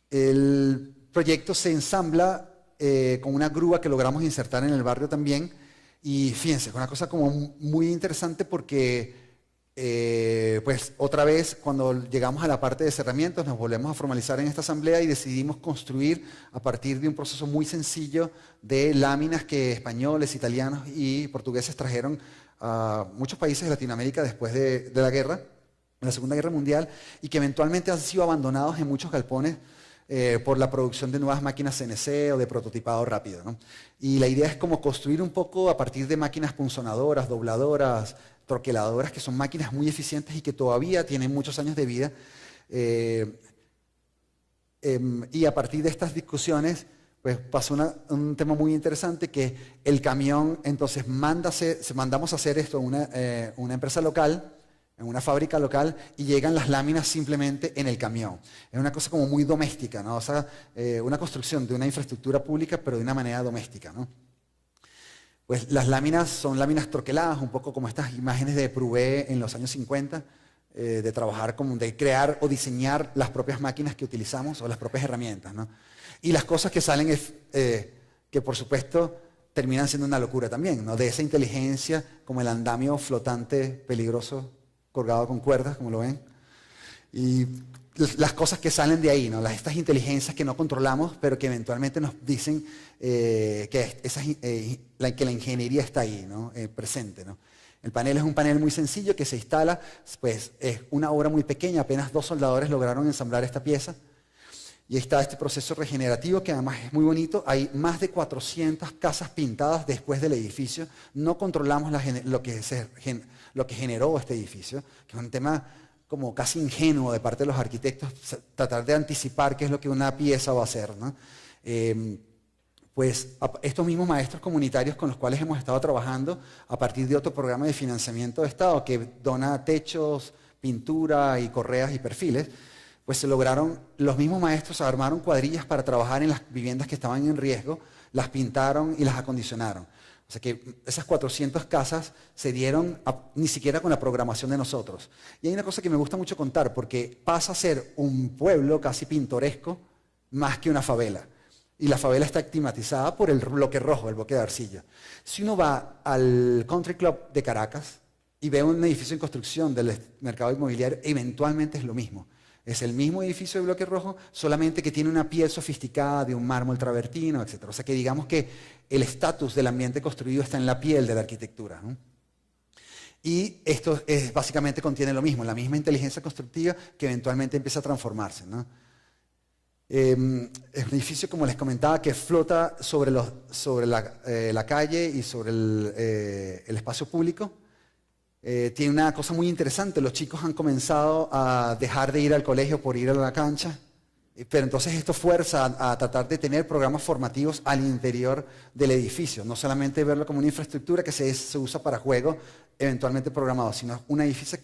El proyecto se ensambla con una grúa que logramos insertar en el barrio también. Y fíjense, una cosa como muy interesante porque, pues otra vez, cuando llegamos a la parte de cerramientos, nos volvemos a formalizar en esta asamblea y decidimos construir a partir de un proceso muy sencillo de láminas que españoles, italianos y portugueses trajeron a muchos países de Latinoamérica después de la guerra, en la Segunda Guerra Mundial, y que eventualmente han sido abandonados en muchos galpones por la producción de nuevas máquinas CNC o de prototipado rápido, ¿no? Y la idea es como construir un poco a partir de máquinas punzonadoras, dobladoras, troqueladoras, que son máquinas muy eficientes y que todavía tienen muchos años de vida. Y a partir de estas discusiones, pues pasó un tema muy interesante que el camión, entonces mandamos a hacer esto a una empresa local, en una fábrica local, y llegan las láminas simplemente en el camión. Es una cosa como muy doméstica, ¿no? O sea, una construcción de una infraestructura pública, pero de una manera doméstica, ¿no? Pues las láminas son láminas troqueladas, un poco como estas imágenes de Prouvé en los años 50, de trabajar, de crear o diseñar las propias máquinas que utilizamos o las propias herramientas, ¿no? Y las cosas que salen, que por supuesto terminan siendo una locura también, ¿no? De esa inteligencia, como el andamio flotante peligroso colgado con cuerdas, como lo ven. Y las cosas que salen de ahí, ¿no? Estas inteligencias que no controlamos, pero que eventualmente nos dicen que la ingeniería está ahí, ¿no? Presente, ¿no? El panel es un panel muy sencillo que se instala, pues es una obra muy pequeña, apenas 2 soldadores lograron ensamblar esta pieza. Y ahí está este proceso regenerativo que además es muy bonito. Hay más de 400 casas pintadas después del edificio. No controlamos lo que generó este edificio, que es un tema como casi ingenuo de parte de los arquitectos, tratar de anticipar qué es lo que una pieza va a hacer, ¿no? Pues estos mismos maestros comunitarios con los cuales hemos estado trabajando a partir de otro programa de financiamiento de Estado que dona techos, pintura y correas y perfiles, pues se lograron, los mismos maestros armaron cuadrillas para trabajar en las viviendas que estaban en riesgo, las pintaron y las acondicionaron. O sea que esas 400 casas se dieron ni siquiera con la programación de nosotros. Y hay una cosa que me gusta mucho contar, porque pasa a ser un pueblo casi pintoresco más que una favela. Y la favela está estigmatizada por el bloque rojo, el bloque de arcilla. Si uno va al Country Club de Caracas y ve un edificio en construcción del mercado inmobiliario, eventualmente es lo mismo. Es el mismo edificio de bloque rojo, solamente que tiene una piel sofisticada de un mármol travertino, etc. O sea que digamos que el estatus del ambiente construido está en la piel de la arquitectura, ¿no? Y esto básicamente contiene lo mismo, la misma inteligencia constructiva que eventualmente empieza a transformarse, ¿no? Es un edificio, como les comentaba, que flota sobre la calle y sobre el espacio público. Tiene una cosa muy interesante, los chicos han comenzado a dejar de ir al colegio por ir a la cancha, pero entonces esto fuerza a tratar de tener programas formativos al interior del edificio, no solamente verlo como una infraestructura que se usa para juego, eventualmente programado, sino un edificio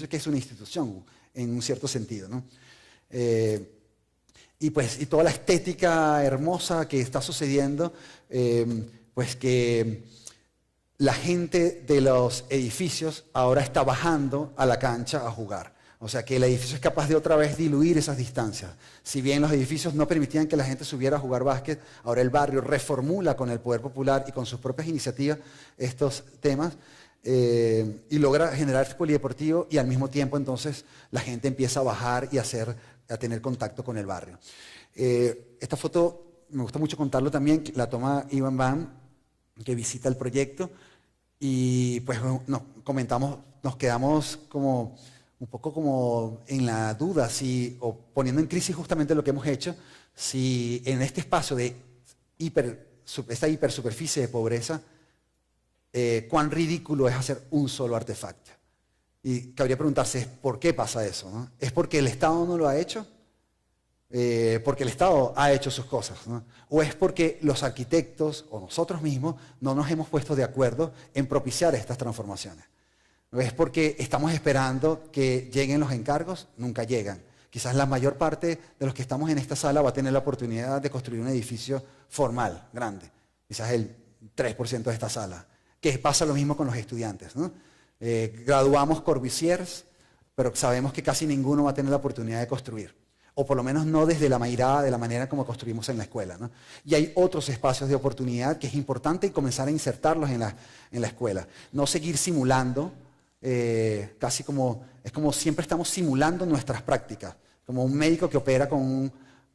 que es una institución en un cierto sentido, ¿no? Y toda la estética hermosa que está sucediendo, pues que la gente de los edificios ahora está bajando a la cancha a jugar. O sea que el edificio es capaz de otra vez diluir esas distancias. Si bien los edificios no permitían que la gente subiera a jugar básquet, ahora el barrio reformula con el poder popular y con sus propias iniciativas estos temas y logra generar este polideportivo y al mismo tiempo entonces la gente empieza a bajar y a tener contacto con el barrio. Esta foto me gusta mucho contarlo también, la toma Iván Van, que visita el proyecto. Y pues nos quedamos como un poco como en la duda, o poniendo en crisis justamente lo que hemos hecho, si en este espacio de esta hipersuperficie de pobreza, cuán ridículo es hacer un solo artefacto. Y cabría preguntarse, ¿por qué pasa eso, no? ¿Es porque el Estado no lo ha hecho? Porque el Estado ha hecho sus cosas, ¿no? ¿O es porque los arquitectos o nosotros mismos no nos hemos puesto de acuerdo en propiciar estas transformaciones? ¿O es porque estamos esperando que lleguen los encargos? Nunca llegan. Quizás la mayor parte de los que estamos en esta sala va a tener la oportunidad de construir un edificio formal, grande. Quizás el 3% de esta sala. Que pasa lo mismo con los estudiantes, ¿no? Graduamos Corbusiers, pero sabemos que casi ninguno va a tener la oportunidad de construir. O por lo menos no desde la mirada de la manera como construimos en la escuela, ¿no? Y hay otros espacios de oportunidad que es importante comenzar a insertarlos en la escuela. No seguir simulando, es como siempre estamos simulando nuestras prácticas, como un médico que opera con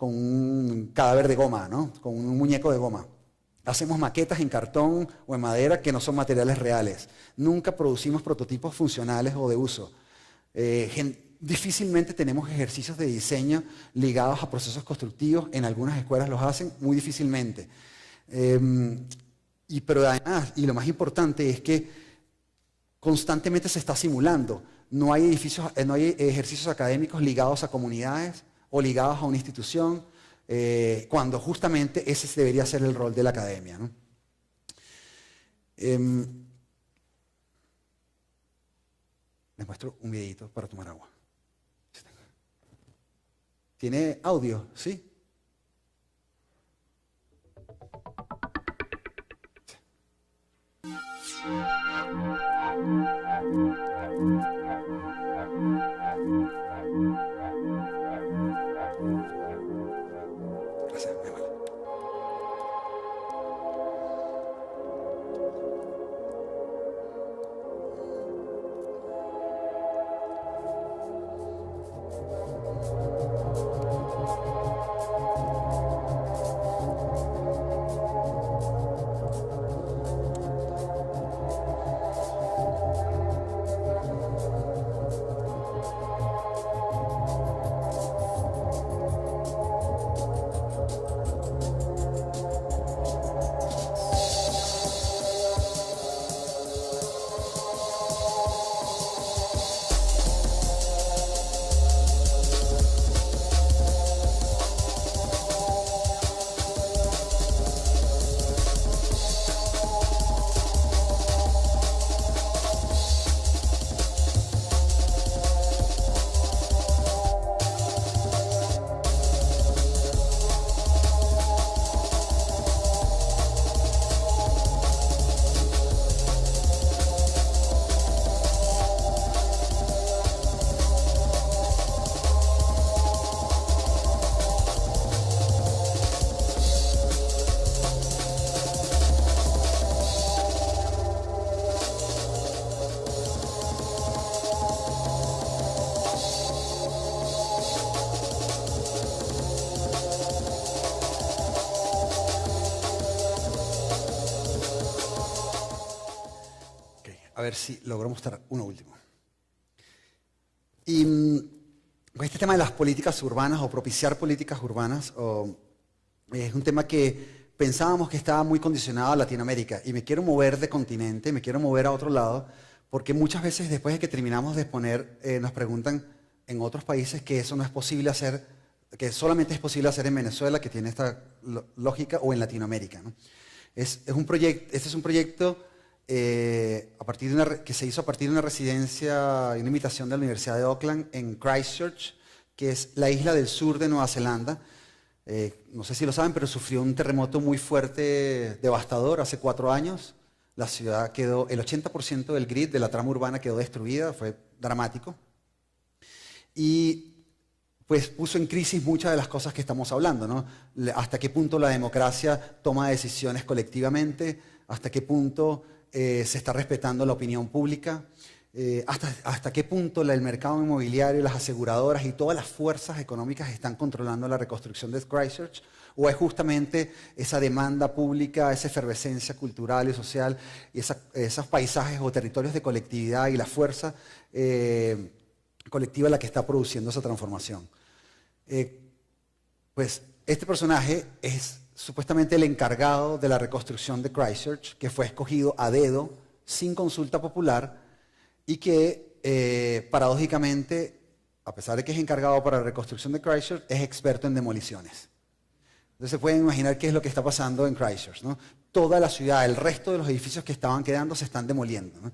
un cadáver de goma, ¿no? Con un muñeco de goma. Hacemos maquetas en cartón o en madera que no son materiales reales. Nunca producimos prototipos funcionales o de uso. Difícilmente tenemos ejercicios de diseño ligados a procesos constructivos. En algunas escuelas los hacen, muy difícilmente. Pero además, y lo más importante es que constantemente se está simulando. No hay ejercicios académicos ligados a comunidades o ligados a una institución, cuando justamente ese debería ser el rol de la academia, ¿no? Les muestro un videito para tomar agua. ¿Tiene audio? ¿Sí? Gracias, mi amor. ver si logro mostrar uno último. Y este tema de las políticas urbanas o propiciar políticas urbanas es un tema que pensábamos que estaba muy condicionado a Latinoamérica y me quiero mover de continente, me quiero mover a otro lado, porque muchas veces después de que terminamos de exponer nos preguntan en otros países que eso no es posible hacer, que solamente es posible hacer en Venezuela, que tiene esta lógica, o en Latinoamérica, ¿no? Este es un proyecto que se hizo a partir de una residencia y una invitación de la Universidad de Auckland en Christchurch, que es la isla del sur de Nueva Zelanda. No sé si lo saben, pero sufrió un terremoto muy fuerte, devastador, hace 4 años. La ciudad quedó, el 80% del grid de la trama urbana quedó destruida, fue dramático. Y pues puso en crisis muchas de las cosas que estamos hablando, ¿no? Hasta qué punto la democracia toma decisiones colectivamente, hasta qué punto se está respetando la opinión pública, hasta qué punto el mercado inmobiliario, las aseguradoras y todas las fuerzas económicas están controlando la reconstrucción de Christchurch, o es justamente esa demanda pública, esa efervescencia cultural y social, y esos paisajes o territorios de colectividad y la fuerza colectiva la que está produciendo esa transformación. Pues este personaje es supuestamente el encargado de la reconstrucción de Christchurch, que fue escogido a dedo, sin consulta popular, y que paradójicamente, a pesar de que es encargado para la reconstrucción de Christchurch, es experto en demoliciones. Entonces se pueden imaginar qué es lo que está pasando en Christchurch, ¿no? Toda la ciudad, el resto de los edificios que estaban quedando se están demoliendo, ¿no?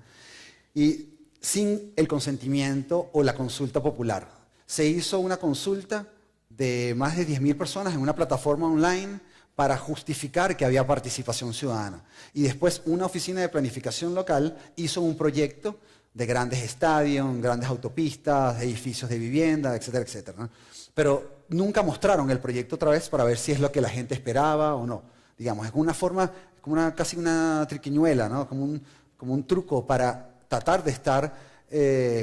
Y sin el consentimiento o la consulta popular. Se hizo una consulta de más de 10.000 personas en una plataforma online para justificar que había participación ciudadana. Y después una oficina de planificación local hizo un proyecto de grandes estadios, grandes autopistas, edificios de vivienda, etcétera, etcétera, ¿no? Pero nunca mostraron el proyecto otra vez para ver si es lo que la gente esperaba o no. Digamos, es una forma, casi una triquiñuela, ¿no? Como un truco para tratar de estar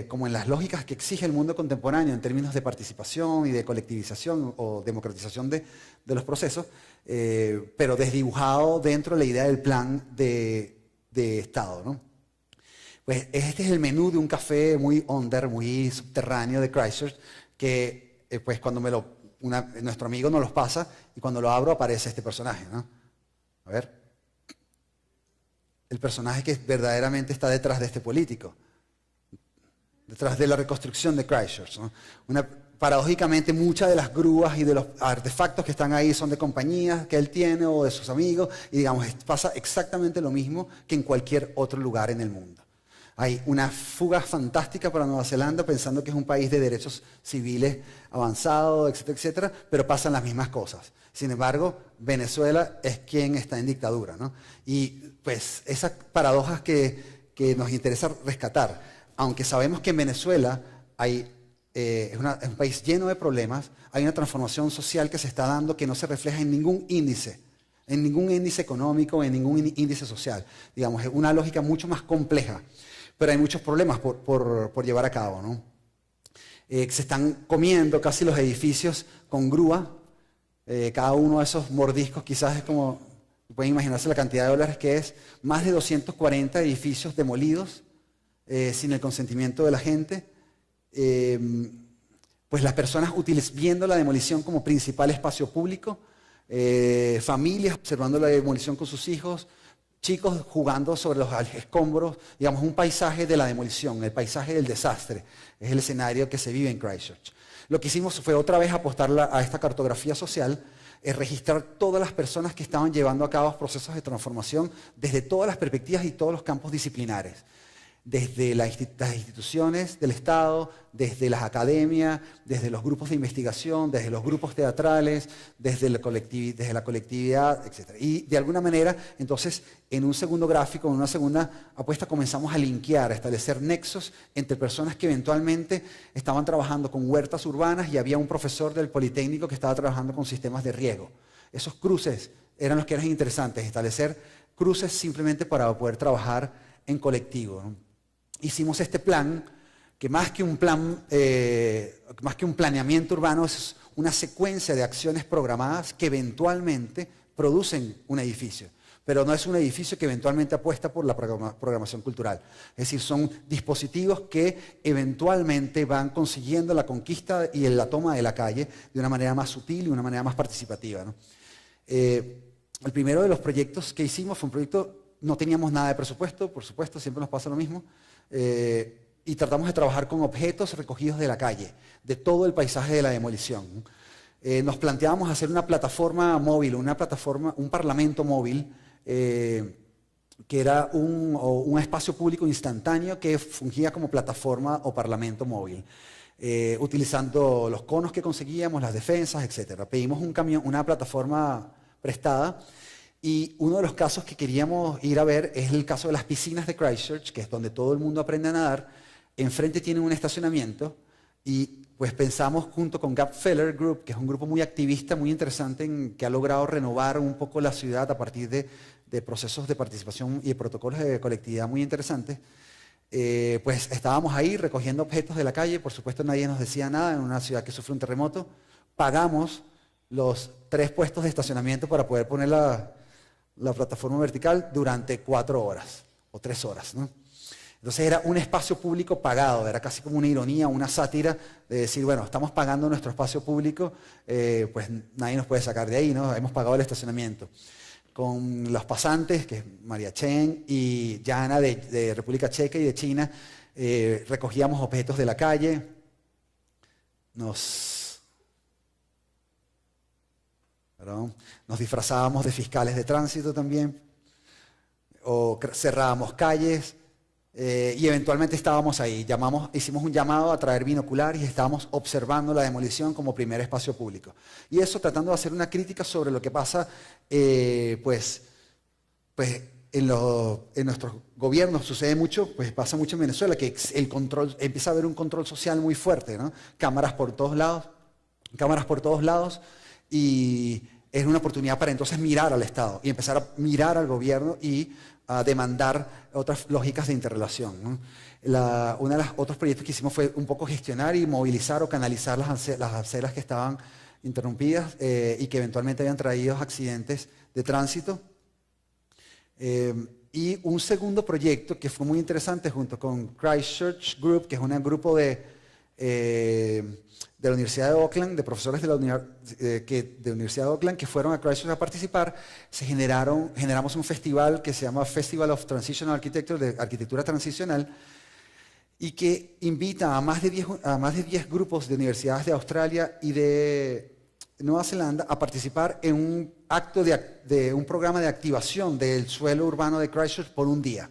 como en las lógicas que exige el mundo contemporáneo en términos de participación y de colectivización o democratización de los procesos, pero desdibujado dentro de la idea del plan de Estado, ¿no? Pues este es el menú de un café muy under, muy subterráneo de Christchurch, que pues cuando nuestro amigo nos los pasa y cuando lo abro aparece este personaje, ¿no? A ver. El personaje que verdaderamente está detrás de este político, detrás de la reconstrucción de Christchurch, ¿no? Paradójicamente, muchas de las grúas y de los artefactos que están ahí son de compañías que él tiene o de sus amigos, y digamos, pasa exactamente lo mismo que en cualquier otro lugar en el mundo. Hay una fuga fantástica para Nueva Zelanda, pensando que es un país de derechos civiles avanzado, etcétera, etcétera, pero pasan las mismas cosas. Sin embargo, Venezuela es quien está en dictadura, ¿no? Y pues esas paradojas que nos interesa rescatar, aunque sabemos que en Venezuela es un país lleno de problemas, hay una transformación social que se está dando que no se refleja en ningún índice económico, en ningún índice social. Digamos, es una lógica mucho más compleja. Pero hay muchos problemas por llevar a cabo, ¿no? Se están comiendo casi los edificios con grúa. Cada uno de esos mordiscos quizás es como, pueden imaginarse la cantidad de dólares que es, más de 240 edificios demolidos sin el consentimiento de la gente. Pues las personas viendo la demolición como principal espacio público, familias observando la demolición con sus hijos, chicos jugando sobre los escombros, digamos, un paisaje de la demolición, el paisaje del desastre, es el escenario que se vive en Christchurch. Lo que hicimos fue otra vez apostar a esta cartografía social, registrar todas las personas que estaban llevando a cabo procesos de transformación desde todas las perspectivas y todos los campos disciplinares. Desde las instituciones del Estado, desde las academias, desde los grupos de investigación, desde los grupos teatrales, desde la colectividad, etc. Y de alguna manera, entonces, en un segundo gráfico, en una segunda apuesta, comenzamos a linkear, a establecer nexos entre personas que eventualmente estaban trabajando con huertas urbanas y había un profesor del Politécnico que estaba trabajando con sistemas de riego. Esos cruces eran los que eran interesantes, establecer cruces simplemente para poder trabajar en colectivo, ¿no? Hicimos este plan, que más que un planeamiento urbano, es una secuencia de acciones programadas que eventualmente producen un edificio. pero no es un edificio que eventualmente apuesta por la programación cultural. Es decir, son dispositivos que eventualmente van consiguiendo la conquista y la toma de la calle de una manera más sutil y una manera más participativa, ¿no? El primero de los proyectos que hicimos fue un proyecto, no teníamos nada de presupuesto, por supuesto, siempre nos pasa lo mismo, y tratamos de trabajar con objetos recogidos de la calle, de todo el paisaje de la demolición. Nos planteábamos hacer una plataforma móvil, un parlamento móvil, que era un espacio público instantáneo que fungía como plataforma o parlamento móvil, utilizando los conos que conseguíamos, las defensas, etc. Pedimos un camión, una plataforma prestada, y uno de los casos que queríamos ir a ver es el caso de las piscinas de Christchurch, que es donde todo el mundo aprende a nadar. Enfrente tienen un estacionamiento y pues pensamos junto con Gap Feller Group, que es un grupo muy activista, muy interesante, que ha logrado renovar un poco la ciudad a partir de procesos de participación y de protocolos de colectividad muy interesantes. Pues estábamos ahí recogiendo objetos de la calle, por supuesto nadie nos decía nada en una ciudad que sufre un terremoto. Pagamos los 3 puestos de estacionamiento para poder poner la plataforma vertical durante 4 horas o 3 horas, ¿no? Entonces era un espacio público pagado, era casi como una ironía, una sátira de decir, bueno, estamos pagando nuestro espacio público, pues nadie nos puede sacar de ahí, ¿no? Hemos pagado el estacionamiento. Con los pasantes, que es María Chen y Yana de República Checa y de China, recogíamos objetos de la calle, nos disfrazábamos de fiscales de tránsito también, o cerrábamos calles. Y eventualmente estábamos ahí, hicimos un llamado a traer binoculares y estábamos observando la demolición como primer espacio público. Y eso tratando de hacer una crítica sobre lo que pasa pues en nuestros gobiernos sucede mucho, pues pasa mucho en Venezuela, que empieza a haber un control social muy fuerte, ¿no? Cámaras por todos lados, y es una oportunidad para entonces mirar al Estado y empezar a mirar al gobierno y a demandar otras lógicas de interrelación, ¿no? Uno de los otros proyectos que hicimos fue un poco gestionar y movilizar o canalizar las aceras que estaban interrumpidas y que eventualmente habían traído accidentes de tránsito. Y un segundo proyecto que fue muy interesante junto con Christchurch Group, que es un grupo de la Universidad de Auckland, de profesores de la Universidad de Auckland que fueron a Christchurch a participar. Generamos un festival que se llama Festival of Transitional Architecture, de arquitectura transicional, y que invita a más de 10 grupos de universidades de Australia y de Nueva Zelanda a participar en un acto de un programa de activación del suelo urbano de Christchurch por un día.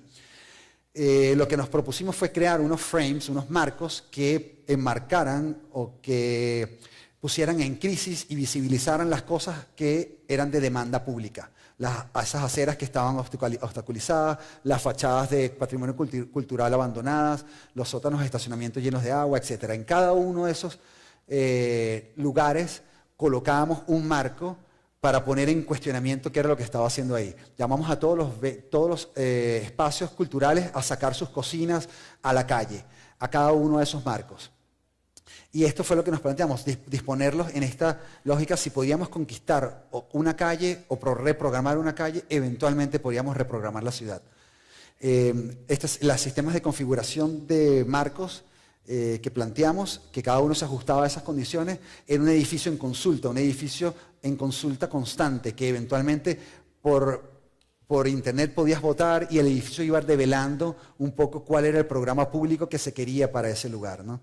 Lo que nos propusimos fue crear unos frames, unos marcos que enmarcaran o que pusieran en crisis y visibilizaran las cosas que eran de demanda pública. Esas aceras que estaban obstaculizadas, las fachadas de patrimonio cultural abandonadas, los sótanos de estacionamiento llenos de agua, etc. En cada uno de esos lugares colocábamos un marco para poner en cuestionamiento qué era lo que estaba haciendo ahí. Llamamos a todos los espacios culturales a sacar sus cocinas a la calle, a cada uno de esos marcos. Y esto fue lo que nos planteamos, disponerlos en esta lógica. Si podíamos conquistar una calle o reprogramar una calle, eventualmente podíamos reprogramar la ciudad. Los sistemas de configuración de marcos que planteamos, que cada uno se ajustaba a esas condiciones, era un edificio en consulta constante, que eventualmente por internet podías votar y el edificio iba develando un poco cuál era el programa público que se quería para ese lugar, ¿no?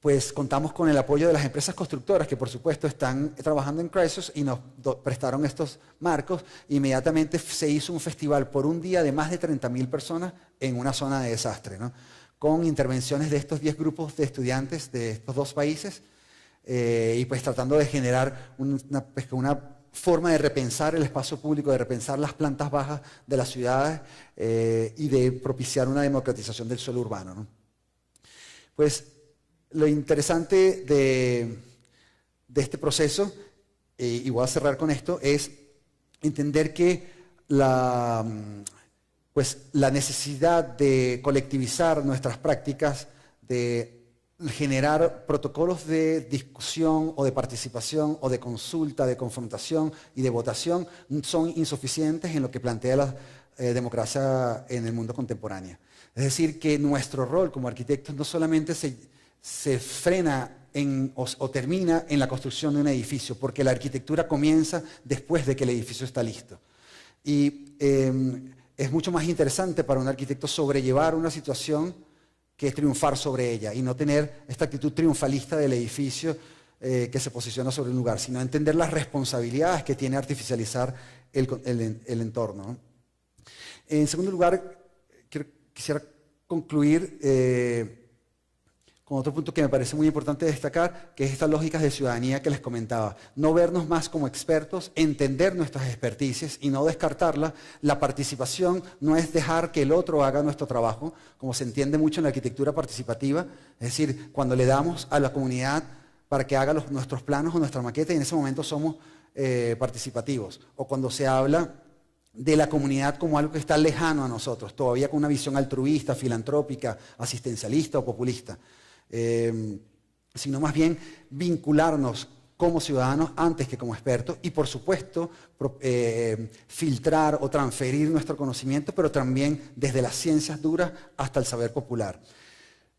Pues contamos con el apoyo de las empresas constructoras que por supuesto están trabajando en Christchurch y nos prestaron estos marcos. Inmediatamente se hizo un festival por un día de más de 30.000 personas en una zona de desastre, ¿no? Con intervenciones de estos 10 grupos de estudiantes de estos 2 países y pues tratando de generar una forma de repensar el espacio público, de repensar las plantas bajas de las ciudades y de propiciar una democratización del suelo urbano, ¿no? Pues lo interesante de este proceso, y voy a cerrar con esto, es entender que la necesidad de colectivizar nuestras prácticas de generar protocolos de discusión o de participación o de consulta, de confrontación y de votación son insuficientes en lo que plantea la democracia en el mundo contemporáneo. Es decir, que nuestro rol como arquitectos no solamente se frena o termina en la construcción de un edificio, porque la arquitectura comienza después de que el edificio está listo. Y es mucho más interesante para un arquitecto sobrellevar una situación que triunfar sobre ella y no tener esta actitud triunfalista del edificio que se posiciona sobre un lugar, sino entender las responsabilidades que tiene artificializar el entorno, ¿no? En segundo lugar, quisiera concluir con otro punto que me parece muy importante destacar, que es estas lógicas de ciudadanía que les comentaba. No vernos más como expertos, entender nuestras experticias y no descartarlas. La participación no es dejar que el otro haga nuestro trabajo, como se entiende mucho en la arquitectura participativa, es decir, cuando le damos a la comunidad para que haga nuestros planos o nuestra maqueta y en ese momento somos participativos. O cuando se habla de la comunidad como algo que está lejano a nosotros, todavía con una visión altruista, filantrópica, asistencialista o populista. Sino más bien vincularnos como ciudadanos antes que como expertos y por supuesto filtrar o transferir nuestro conocimiento, pero también desde las ciencias duras hasta el saber popular.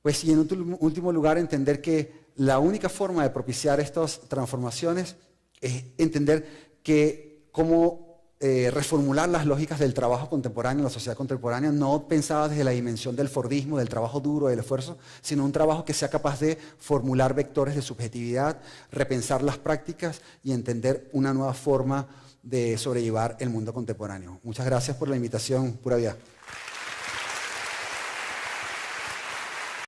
Pues y en último lugar entender que la única forma de propiciar estas transformaciones es entender que cómo reformular las lógicas del trabajo contemporáneo en la sociedad contemporánea, no pensada desde la dimensión del fordismo, del trabajo duro, del esfuerzo, sino un trabajo que sea capaz de formular vectores de subjetividad, repensar las prácticas y entender una nueva forma de sobrellevar el mundo contemporáneo. Muchas gracias por la invitación, pura vida.